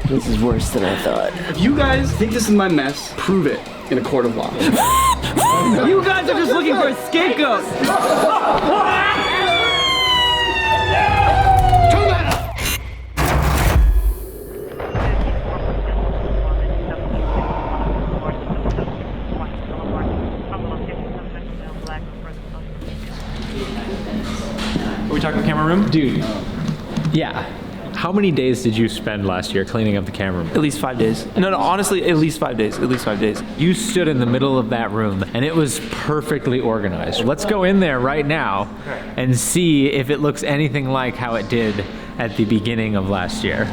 This is worse than I thought. If you guys think this is my mess, prove it in a court of law. You guys are just looking for a scapegoat. Are we talking camera room? Dude, yeah. How many days did you spend last year cleaning up the camera room? At least 5 days. No, honestly, at least 5 days. At least 5 days. You stood in the middle of that room and it was perfectly organized. Let's go in there right now and see if it looks anything like how it did at the beginning of last year.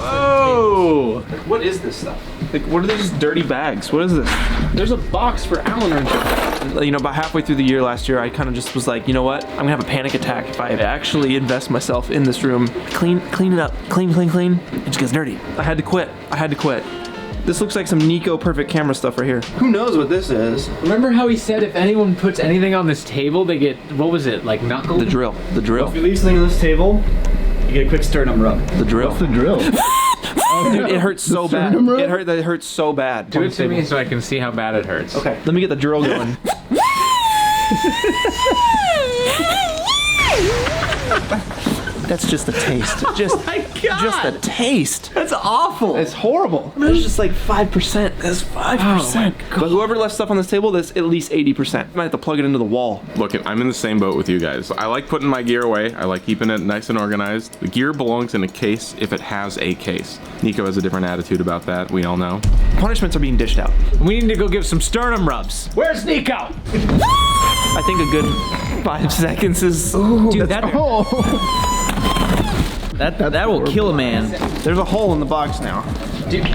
Whoa! What is this stuff? Like, what are these dirty bags? What is this? There's a box for Allen wrenches. You know, about halfway through the year last year, I kind of just was like, you know what? I'm gonna have a panic attack if I actually invest myself in this room. Clean it up. Clean. It just gets dirty. I had to quit. This looks like some Niko perfect camera stuff right here. Who knows what this is? Remember how he said if anyone puts anything on this table, they get, what was it, like knuckled? The drill. If you leave something on this table, you get a quick sternum rub. The drill. What's the drill? Dude, it hurts so bad. It hurts so bad. Do it to me so I can see how bad it hurts. Okay, let me get the drill going. That's just a taste. Just a taste. That's awful. It's horrible. There's just like 5%. That's 5%. But whoever left stuff on this table, that's at least 80%. I might have to plug it into the wall. Look, I'm in the same boat with you guys. I like putting my gear away. I like keeping it nice and organized. The gear belongs in a case if it has a case. Niko has a different attitude about that. We all know. Punishments are being dished out. We need to go give some sternum rubs. Where's Niko? I think a good 5 seconds is... Dude, that will kill a man. There's a hole in the box now. Dude.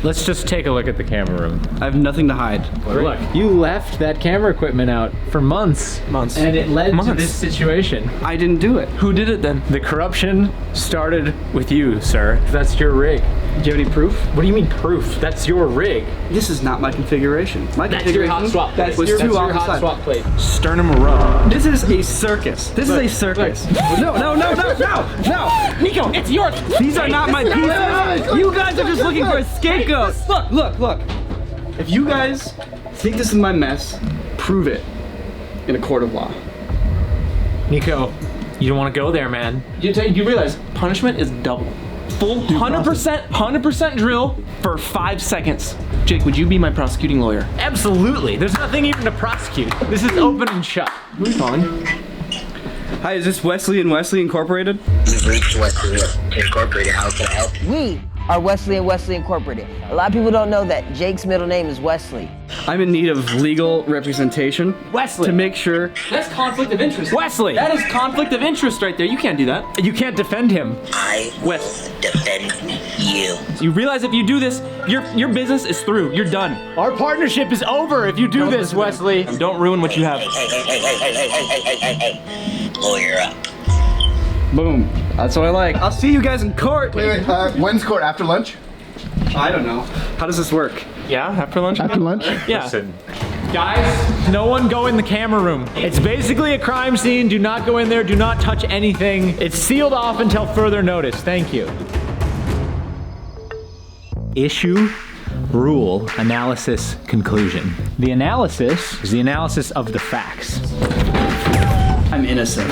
Let's just take a look at the camera room. I have nothing to hide. Look, you left that camera equipment out for months. And it led to this situation. I didn't do it. Who did it then? The corruption started with you, sir. That's your rig. Do you have any proof? What do you mean proof? That's your rig. This is not my configuration. My That's your hot swap plate. was That's too your off the hot side. swap plate. Sternum rub. This is a circus. This is a circus. No. Niko, it's yours. These are not my pieces. You guys are just looking for a scapegoat. Look. If you guys think this is my mess, prove it in a court of law. Niko, you don't want to go there, man. You realize punishment is double. Full 100% drill for 5 seconds. Jake, would you be my prosecuting lawyer? Absolutely. There's nothing even to prosecute. This is open and shut. Who are you calling? Hi, is this Wesley and Wesley Incorporated? You've reached Wesley Incorporated. How can I help you? We are Wesley and Wesley Incorporated. A lot of people don't know that Jake's middle name is Wesley. I'm in need of legal representation. Wesley. To make sure. That's conflict of interest. Wesley. That is conflict of interest right there. You can't do that. You can't defend him. I will defend you. You realize if you do this, your business is through. You're done. Our partnership is over if you do this, Wesley. Don't ruin what you have. Hey. Lawyer up. Boom. That's what I like. I'll see you guys in court. Wait, when's court? After lunch? I don't know. How does this work? Yeah, after lunch? After lunch? Yeah. Listen, guys, no one go in the camera room. It's basically a crime scene. Do not go in there. Do not touch anything. It's sealed off until further notice. Thank you. Issue, rule, analysis, conclusion. The analysis is the analysis of the facts. I'm innocent.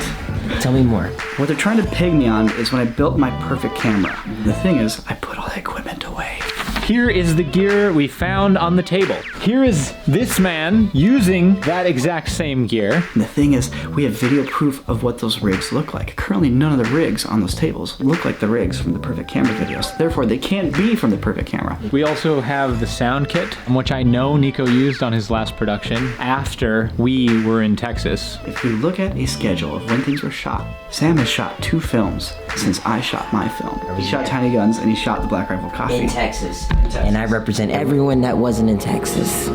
Tell me more. What they're trying to peg me on is when I built my perfect camera. The thing is, I put all the equipment away. Here is the gear we found on the table. Here is this man using that exact same gear. And the thing is, we have video proof of what those rigs look like. Currently, none of the rigs on those tables look like the rigs from the perfect camera videos. Therefore, they can't be from the perfect camera. We also have the sound kit, which I know Niko used on his last production after we were in Texas. If you look at a schedule of when things were shot, Sam has shot 2 films since I shot my film. He shot Tiny Guns and he shot The Black Rifle Coffee. In Texas. And I represent everyone that wasn't in Texas.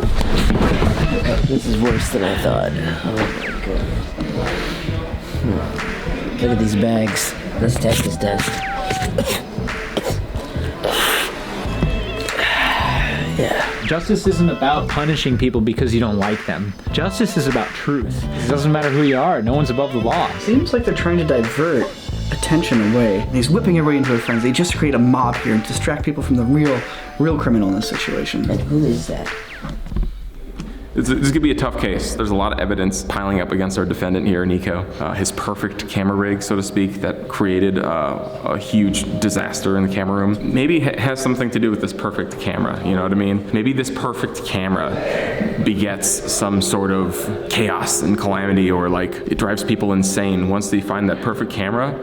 This is worse than I thought. Oh my god. Look at these bags. Let's test this test. Yeah. Justice isn't about punishing people because you don't like them. Justice is about truth. It doesn't matter who you are. No one's above the law. Seems like they're trying to divert attention away. He's whipping everybody into a frenzy just to create a mob here and distract people from the real criminal in this situation. And who is that? This is gonna be a tough case. There's a lot of evidence piling up against our defendant here, Niko. His perfect camera rig, so to speak, that created a huge disaster in the camera room. Maybe it has something to do with this perfect camera, you know what I mean? Maybe this perfect camera begets some sort of chaos and calamity, or like it drives people insane. Once they find that perfect camera,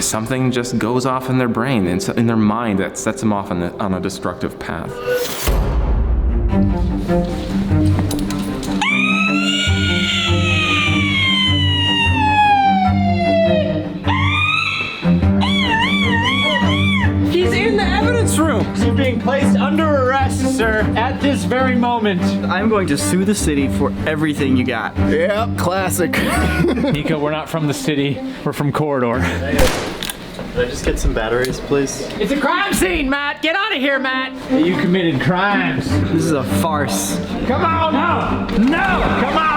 something just goes off in their brain, in their mind, that sets them off on a destructive path. You're being placed under arrest, sir, at this very moment. I'm going to sue the city for everything you got. Yep, classic. Niko, we're not from the city. We're from Corridor. Can I just get some batteries, please? It's a crime scene, Matt! Get out of here, Matt! You committed crimes. This is a farce. Come on! No! No! Come on!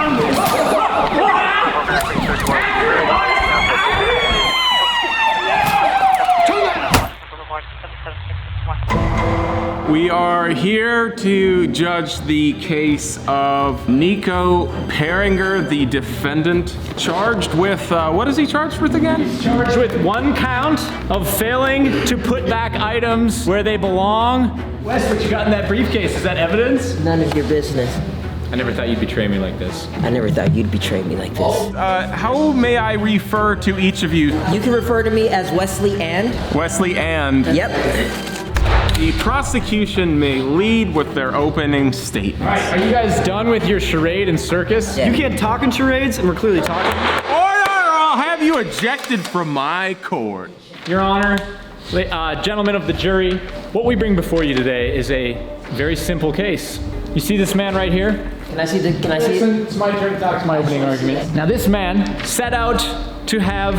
We are here to judge the case of Niko Peringer, the defendant, charged with, what is he charged with again? Charged with 1 count of failing to put back items where they belong. Wes, what you got in that briefcase? Is that evidence? None of your business. I never thought you'd betray me like this. I never thought you'd betray me like this. How may I refer to each of you? You can refer to me as Wesley and? Wesley and. Yep. The prosecution may lead with their opening statement. All right, are you guys done with your charade and circus? Yeah. You can't talk in charades, and we're clearly talking. Order, or I'll have you ejected from my court. Your Honor, gentlemen of the jury, what we bring before you today is a very simple case. You see this man right here? Can I see it? It's my turn to talk to my opening argument. Now this man set out to have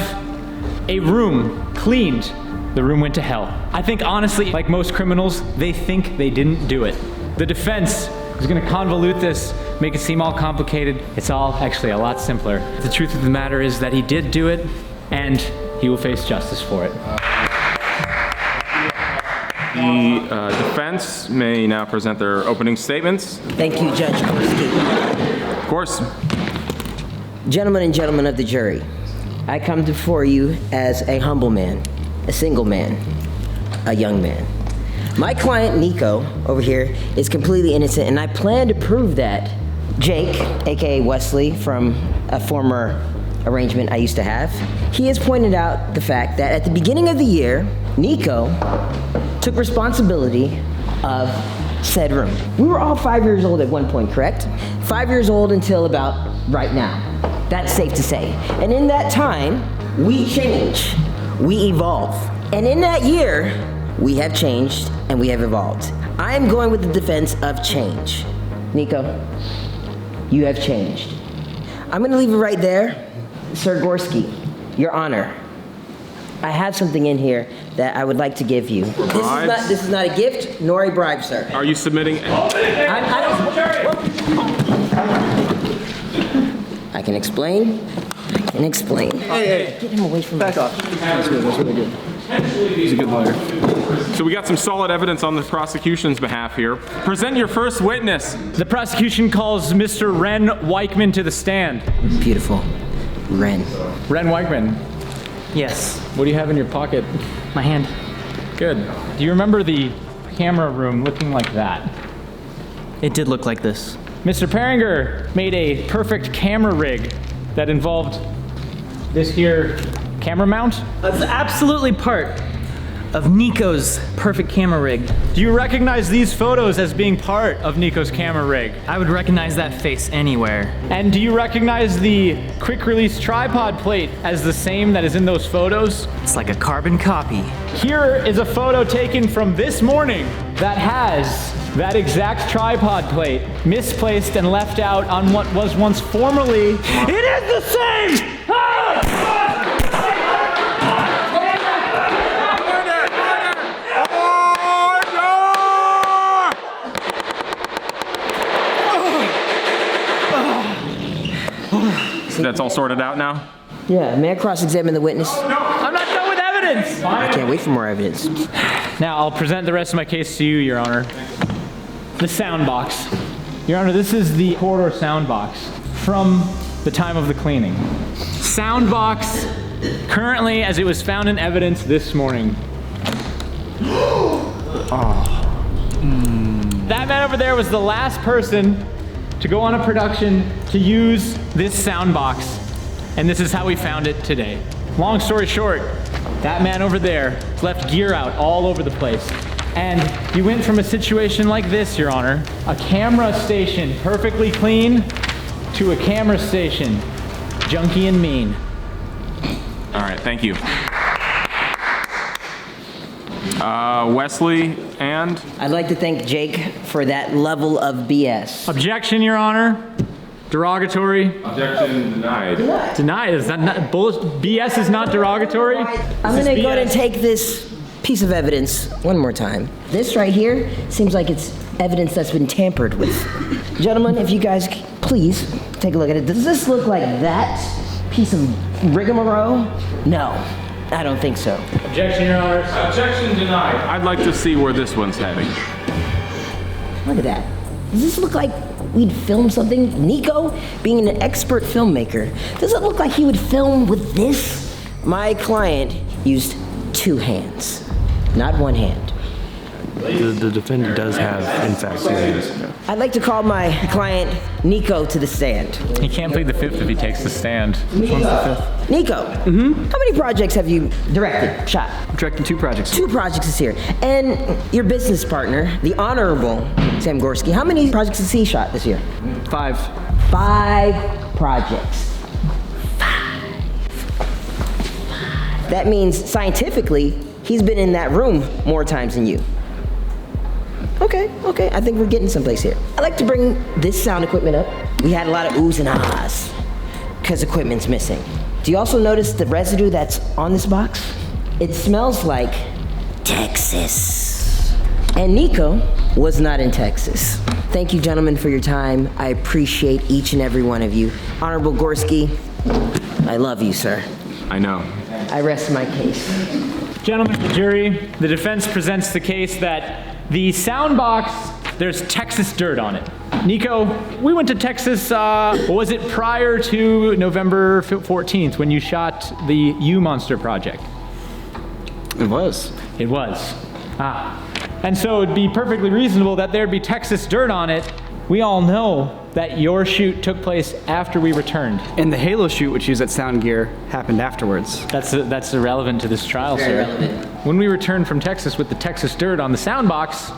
a room cleaned. The room went to hell. I think honestly, like most criminals, they think they didn't do it. The defense is gonna convolute this, make it seem all complicated. It's all actually a lot simpler. The truth of the matter is that he did do it, and he will face justice for it. The defense may now present their opening statements. Thank you, Judge Korsky. Of course. Gentlemen and gentlemen of the jury, I come before you as a humble man, a single man, a young man. My client, Niko, over here, is completely innocent, and I plan to prove that. Jake, aka Wesley, from a former arrangement I used to have, he has pointed out the fact that at the beginning of the year, Niko took responsibility of said room. We were all 5 years old at one point, correct? 5 years old until about right now. That's safe to say. And in that time, we change. We evolve. And in that year, we have changed and we have evolved. I am going with the defense of change. Niko, you have changed. I'm gonna leave it right there. Sir Gorski, Your Honor, I have something in here that I would like to give you. This is not a gift nor a bribe, sir. Are you submitting? I can explain. Hey, Get him away from me. back off. That's good, that's really good. He's a good lawyer. So we got some solid evidence on the prosecution's behalf here. Present your first witness. The prosecution calls Mr. Ren Weichman to the stand. Beautiful. Ren. Ren Weichman, Yes, what do you have in your pocket? my hand. Good. Do you remember the camera room looking like that? It did look like this. Mr. Peringer made a perfect camera rig that involved this here camera mount. That's absolutely part of Niko's perfect camera rig. Do you recognize these photos as being part of Niko's camera rig? I would recognize that face anywhere. And do you recognize the quick release tripod plate as the same that is in those photos? It's like a carbon copy. Here is a photo taken from this morning that has that exact tripod plate misplaced and left out on what was once formerly. It is the same! That's all sorted out now? Yeah, may I cross-examine the witness? I'm not done with evidence! I can't wait for more evidence. Now, I'll present the rest of my case to you, Your Honor. The sound box. Your Honor, this is the corridor sound box from the time of the cleaning. Sound box, currently, as it was found in evidence this morning. That man over there was the last person to go on a production to use this sound box, and this is how we found it today. Long story short, that man over there left gear out all over the place. And he went from a situation like this, Your Honor, a camera station perfectly clean, to a camera station junky and mean. All right, thank you. Wesley and? I'd like to thank Jake for that level of BS. Objection, Your Honor. Derogatory. Objection denied. Denied. Is that not, BS is not derogatory? I'm gonna go ahead and take this piece of evidence one more time. This right here seems like it's evidence that's been tampered with. Gentlemen, if you guys please take a look at it. Does this look like that piece of rigmarole? No, I don't think so. Objection, Your Honor. Objection denied. I'd like to see where this one's heading. Look at that. Does this look like we'd film something? Niko, being an expert filmmaker, does it look like he would film with this? My client used 2 hands, not 1 hand. The defendant does have, in fact, 2 hands. I'd like to call my client Niko to the stand. He can't plead the 5th if he takes the stand. Which one's the 5th? Niko, how many projects have you directed, shot? I'm directing 2 projects. 2 projects this year. And your business partner, the Honorable Sam Gorski, how many projects has he shot this year? 5. 5 projects. 5. That means scientifically, he's been in that room more times than you. Okay, I think we're getting someplace here. I'd like to bring this sound equipment up. We had a lot of oohs and ahs, because equipment's missing. Do you also notice the residue that's on this box? It smells like Texas. And Niko was not in Texas. Thank you, gentlemen, for your time. I appreciate each and every one of you. Honorable Gorski, I love you, sir. I know. I rest my case. Gentlemen of the jury, the defense presents the case that the sound box, there's Texas dirt on it. Niko, we went to Texas, was it prior to November 14th when you shot the U-Monster project? It was. It was. And so it'd be perfectly reasonable that there'd be Texas dirt on it. We all know that your shoot took place after we returned. And the Halo shoot, which used that sound gear, happened afterwards. That's irrelevant to this trial, sir. Irrelevant. When we returned from Texas with the Texas dirt on the sound box,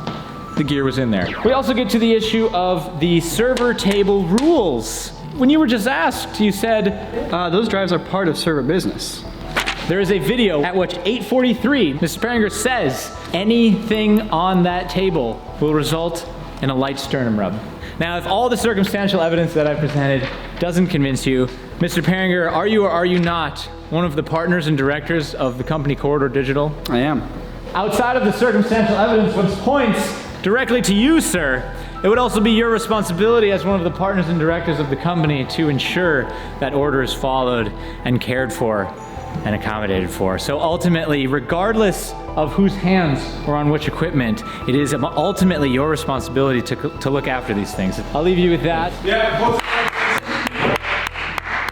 the gear was in there. We also get to the issue of the server table rules. When you were just asked, you said, Those drives are part of server business. there is a video at which 8:43, Mr. Peringer says, anything on that table will result in a light sternum rub. Now, if all the circumstantial evidence that I presented doesn't convince you, Mr. Peringer, are you or are you not one of the partners and directors of the company Corridor Digital? I am. Outside of the circumstantial evidence which points directly to you, sir, it would also be your responsibility as one of the partners and directors of the company to ensure that order is followed and cared for and accommodated for. So ultimately, regardless of whose hands or on which equipment, it is ultimately your responsibility to look after these things. I'll leave you with that.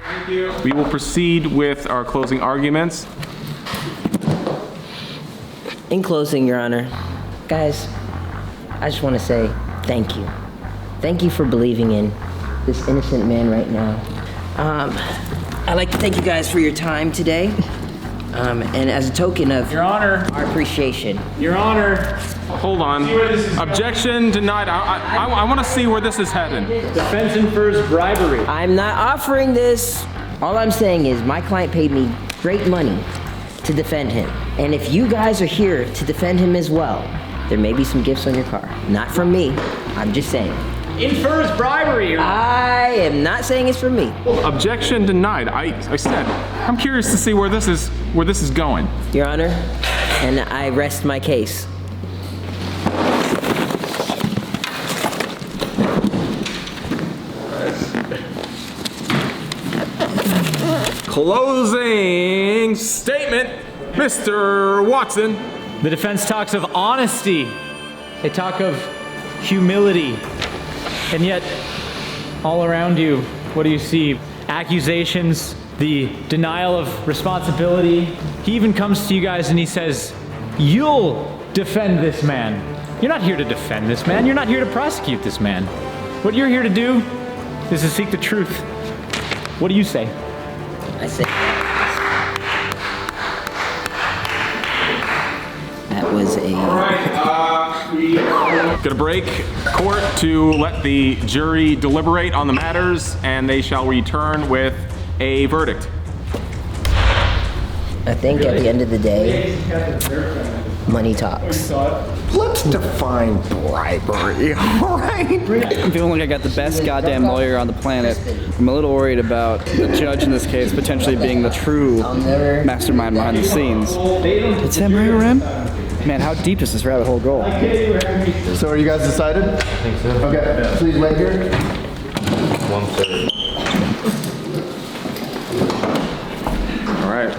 Thank you. We will proceed with our closing arguments. In closing, Your Honor, guys, I just want to say thank you. Thank you for believing in this innocent man right now. I'd like to thank you guys for your time today. And as a token of Your Honor. our appreciation. Your Honor. Hold on. Objection denied. I want to see where this is heading. Defense infers bribery. I'm not offering this. All I'm saying is my client paid me great money to defend him. And if you guys are here to defend him as well, there may be some gifts on your car. Not from me. I'm just saying. Infers bribery. I am not saying it's from me. Objection denied. I said I'm curious to see where this is going. Your Honor, and I rest my case. Closing statement, Mr. Watson. The defense talks of honesty. They talk of humility. And yet, all around you, what do you see? Accusations, the denial of responsibility. He even comes to you guys and he says, you'll defend this man. You're not here to defend this man. You're not here to prosecute this man. What you're here to do is to seek the truth. What do you say? I say that was a... Gonna break court to let the jury deliberate on the matters, and they shall return with a verdict. I think at the end of the day, money talks. Let's define bribery, all right? I'm feeling like I got the best goddamn lawyer on the planet. I'm a little worried about the judge in this case potentially being the true mastermind behind the scenes. Did Sam Ray around? Man, how deep does this rabbit hole go? So are you guys decided? I think so. Okay, please wait here. 1/3. All right.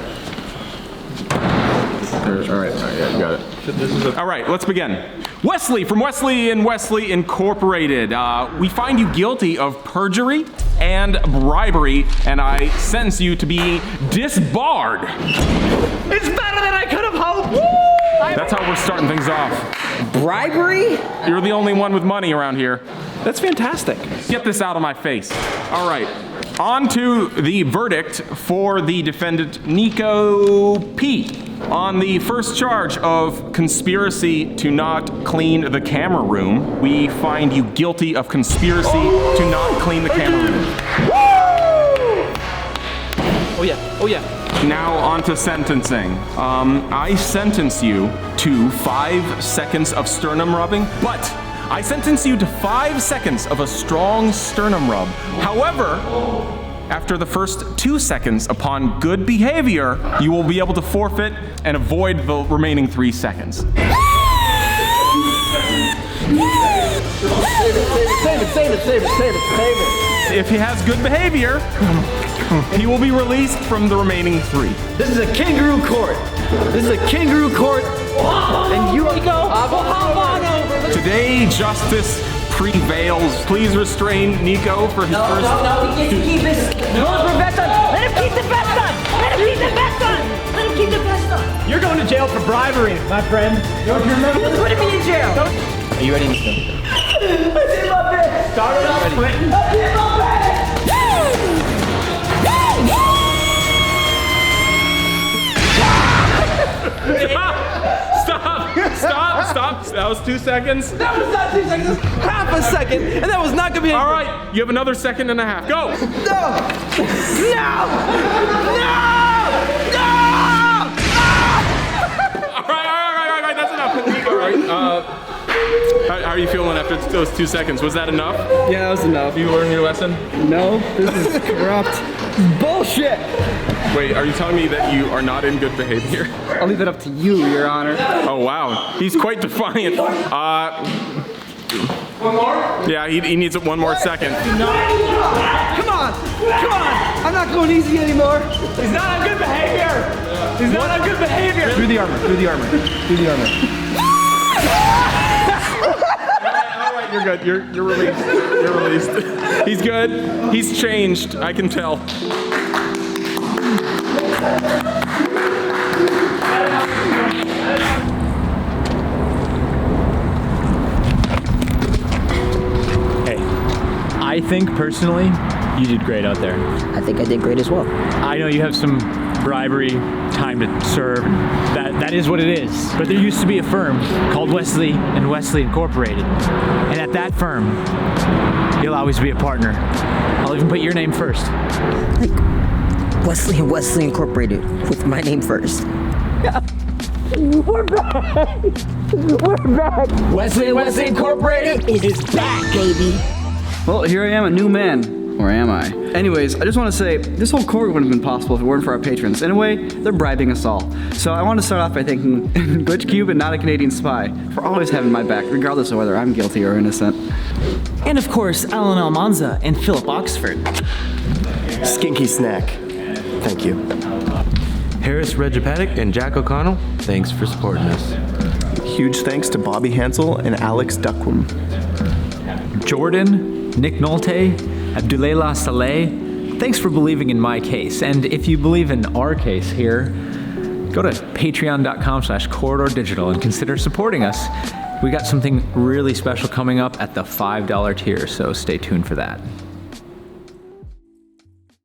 All right, yeah, you got it. All right, let's begin. Wesley from Wesley and Wesley Incorporated. We find you guilty of perjury and bribery, and I sentence you to be disbarred. It's better than I could have hoped! That's how we're starting things off. Bribery? You're the only one with money around here. That's fantastic. Get this out of my face. All right, on to the verdict for the defendant, Niko P. On the first charge of conspiracy to not clean the camera room, we find you guilty of conspiracy to not clean the camera room. Oh yeah, oh yeah. Now on to sentencing. I sentence you to 5 seconds of sternum rubbing, but I sentence you to 5 seconds of a strong sternum rub. However, after the first 2 seconds upon good behavior, you will be able to forfeit and avoid the remaining 3 seconds. Save it. If he has good behavior, he will be released from the remaining 3. This is a kangaroo court. This is a kangaroo court. And you go. Hop on over. Today, justice prevails. Please restrain Niko for his first... No, he gets to keep his... vest on. Let him keep the vest on. Let him keep the vest on. Let him keep the vest on. You're going to jail for bribery, my friend. Don't you remember? Who's putting me in jail? Are you ready, Niko? I did my best. Start it off, Clinton. I did my best. Stop. That was 2 seconds. That was not 2 seconds. Half a second, and that was not gonna be. All right, you have another 1.5 seconds. Go. No. All right. That's enough. All right. How are you feeling after those 2 seconds? Was that enough? Yeah, that was enough. You learned your lesson? No, this is corrupt. Bullshit. Wait, are you telling me that you are not in good behavior? I'll leave that up to you, Your Honor. Oh, wow. He's quite defiant. One more? Yeah, he needs it 1 more second. Come on. I'm not going easy anymore. He's not on good behavior. He's not on good behavior. Through the armor. All right, you're good. You're released. He's good. He's changed. I can tell. Hey, I think personally, you did great out there. I think I did great as well. I know you have some bribery, time to serve. That is what it is. But there used to be a firm called Wesley and Wesley Incorporated. And at that firm, you'll always be a partner. I'll even put your name first. Like Wesley and Wesley Incorporated with my name first. We're back. Wesley and Wesley Incorporated is back, baby. Well, here I am, a new man. Or am I? Anyways, I just want to say, this whole court wouldn't have been possible if it weren't for our patrons. In a way, they're bribing us all. So I want to start off by thanking Glitch Cube and Not a Canadian Spy for always having my back, regardless of whether I'm guilty or innocent. And of course, Alan Almanza and Philip Oxford. Skinky Snack. Thank you. Harris Regipatic and Jack O'Connell, thanks for supporting us. Huge thanks to Bobby Hansel and Alex Duckwim. Jordan, Nick Nolte, Abdulela Saleh, thanks for believing in my case. And if you believe in our case here, go to patreon.com/corridordigital and consider supporting us. We got something really special coming up at the $5 tier, so stay tuned for that.